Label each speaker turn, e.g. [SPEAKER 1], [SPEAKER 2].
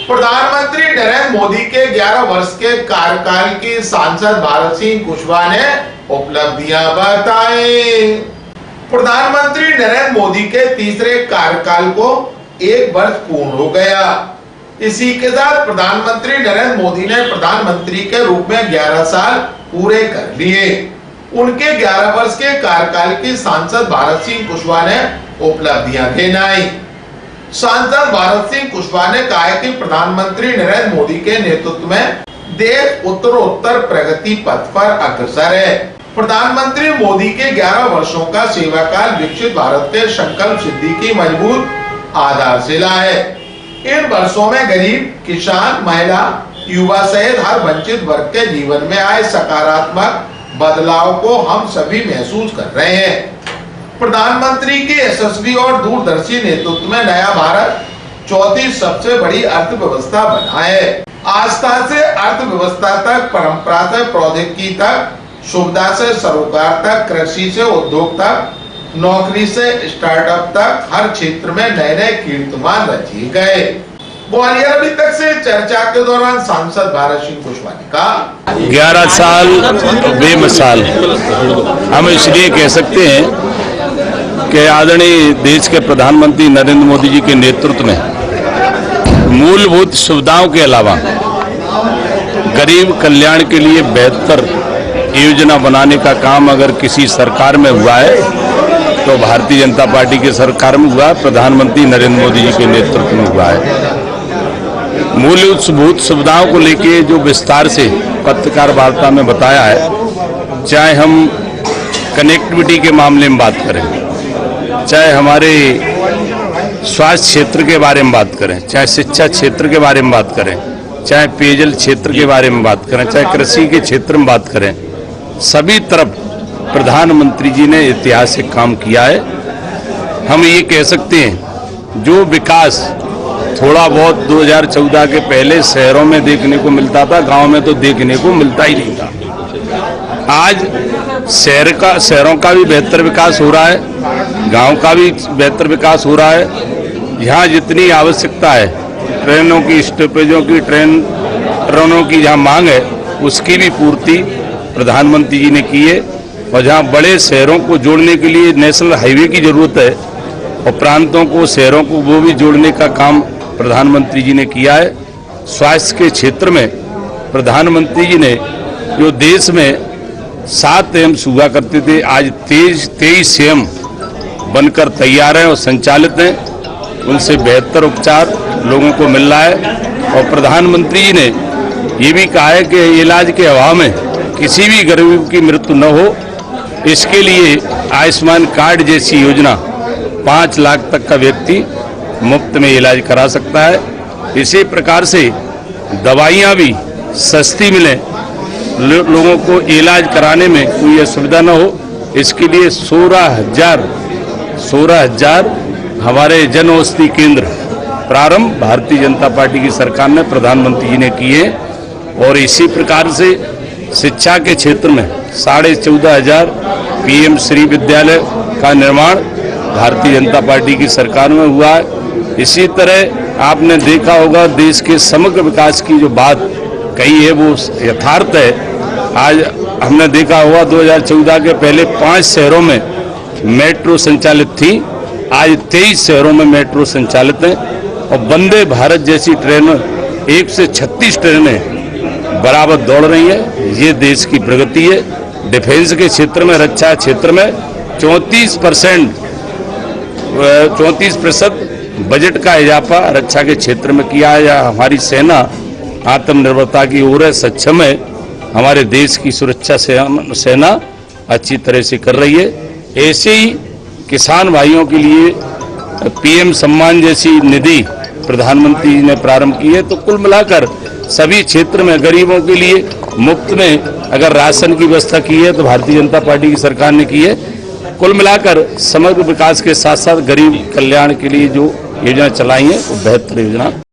[SPEAKER 1] प्रधानमंत्री नरेंद्र मोदी के 11 वर्ष के कार्यकाल की सांसद भारत सिंह कुशवाहा ने उपलब्धियां बताई। प्रधानमंत्री नरेंद्र मोदी के तीसरे कार्यकाल को 1 वर्ष पूर्ण हो गया। इसी के साथ प्रधानमंत्री नरेंद्र मोदी ने प्रधानमंत्री के रूप में 11 साल पूरे कर लिए। उनके 11 वर्ष के कार्यकाल की सांसद भारत सिंह कुशवाहा ने उपलब्धियां गिनाई। सांसद भारत सिंह कुशवाहा ने कहा कि प्रधानमंत्री नरेंद्र मोदी के नेतृत्व में देश उत्तरोत्तर प्रगति पथ पर अग्रसर है। प्रधानमंत्री मोदी के 11 वर्षों का सेवाकाल विकसित भारत के संकल्प सिद्धि की मजबूत आधारशिला है। इन वर्षों में गरीब, किसान, महिला, युवा सहित हर वंचित वर्ग के जीवन में आए सकारात्मक बदलाव को हम सभी महसूस कर रहे हैं। प्रधानमंत्री के यशस्वी और दूरदर्शी नेतृत्व में नया भारत चौथी सबसे बड़ी अर्थव्यवस्था बना है। आस्था से अर्थव्यवस्था तक, परंपरा से प्रौद्योगिकी तक, सुविधा से सरोकार तक, कृषि से उद्योग तक, नौकरी से स्टार्टअप तक हर क्षेत्र में नए नए कीर्तिमान रचे गए। ग्वालियर अभी तक से चर्चा के दौरान सांसद भारत सिंह कुशवाहा ने कहा
[SPEAKER 2] 11 साल बेमिसाल हम इसलिए कह सकते हैं कि आदरणीय देश के प्रधानमंत्री नरेंद्र मोदी जी के नेतृत्व में मूलभूत सुविधाओं के अलावा गरीब कल्याण के लिए बेहतर योजना बनाने का काम अगर किसी सरकार में हुआ है तो भारतीय जनता पार्टी की सरकार में हुआ, प्रधानमंत्री नरेंद्र मोदी जी के नेतृत्व में हुआ है। मूलभूत सुविधाओं को लेके जो विस्तार से पत्रकार वार्ता में बताया है, चाहे हम कनेक्टिविटी के मामले में बात करें, चाहे हमारे स्वास्थ्य क्षेत्र के बारे में बात करें, चाहे शिक्षा क्षेत्र के बारे में बात करें, चाहे पेयजल क्षेत्र के बारे में बात करें, चाहे कृषि के क्षेत्र में बात करें, सभी तरफ प्रधानमंत्री जी ने ऐतिहासिक काम किया है। हम ये कह सकते हैं जो विकास थोड़ा बहुत 2014 के पहले शहरों में देखने को मिलता था, गांव में तो देखने को मिलता ही नहीं था। आज शहरों का भी बेहतर विकास हो रहा है, गांव का भी बेहतर विकास हो रहा है। यहाँ जितनी आवश्यकता है, ट्रेनों की स्टॉपेजों की, ट्रेनों की जहाँ मांग है उसकी भी पूर्ति प्रधानमंत्री जी ने की है। और जहाँ बड़े शहरों को जोड़ने के लिए नेशनल हाईवे की जरूरत है और प्रांतों को, शहरों को, वो भी जोड़ने का काम प्रधानमंत्री जी ने किया है। स्वास्थ्य के क्षेत्र में प्रधानमंत्री जी ने जो देश में 7 एम्स हुआ करते थे, आज 23 एम्स बनकर तैयार हैं और संचालित हैं। उनसे बेहतर उपचार लोगों को मिल रहा है। और प्रधानमंत्री जी ने ये भी कहा है कि इलाज के अभाव में किसी भी गरीब की मृत्यु न हो, इसके लिए आयुष्मान कार्ड जैसी योजना 5 लाख तक का व्यक्ति मुफ्त में इलाज करा सकता है। इसी प्रकार से दवाइयाँ भी सस्ती मिलें, लोगों को इलाज कराने में कोई असुविधा न हो, इसके लिए 16,000 हमारे जन औषधि केंद्र प्रारंभ भारतीय जनता पार्टी की सरकार ने, प्रधानमंत्री जी ने किए। और इसी प्रकार से शिक्षा के क्षेत्र में 14,500 PM श्री विद्यालय का निर्माण भारतीय जनता पार्टी की सरकार में हुआ है। इसी तरह आपने देखा होगा देश के समग्र विकास की जो बात कही है वो यथार्थ है। आज हमने देखा होगा 2014 के पहले 5 शहरों में मेट्रो संचालित थी, आज 23 शहरों में मेट्रो संचालित हैं। और वंदे भारत जैसी ट्रेनें 1 से 36 ट्रेनें बराबर दौड़ रही है। ये देश की प्रगति है। डिफेंस के क्षेत्र में, रक्षा क्षेत्र में 34% बजट का इजाफा रक्षा के क्षेत्र में किया है। या हमारी सेना आत्मनिर्भरता की ओर है, सक्षम है। हमारे देश की सुरक्षा सेना अच्छी तरह से कर रही है। ऐसे ही किसान भाइयों के लिए PM सम्मान जैसी निधि प्रधानमंत्री जी ने प्रारंभ की है। तो कुल मिलाकर सभी क्षेत्र में गरीबों के लिए मुफ्त में अगर राशन की व्यवस्था की है तो भारतीय जनता पार्टी की सरकार ने की है। कुल मिलाकर समग्र विकास के साथ साथ गरीब कल्याण के लिए जो योजना चलाई है वो बेहतर योजना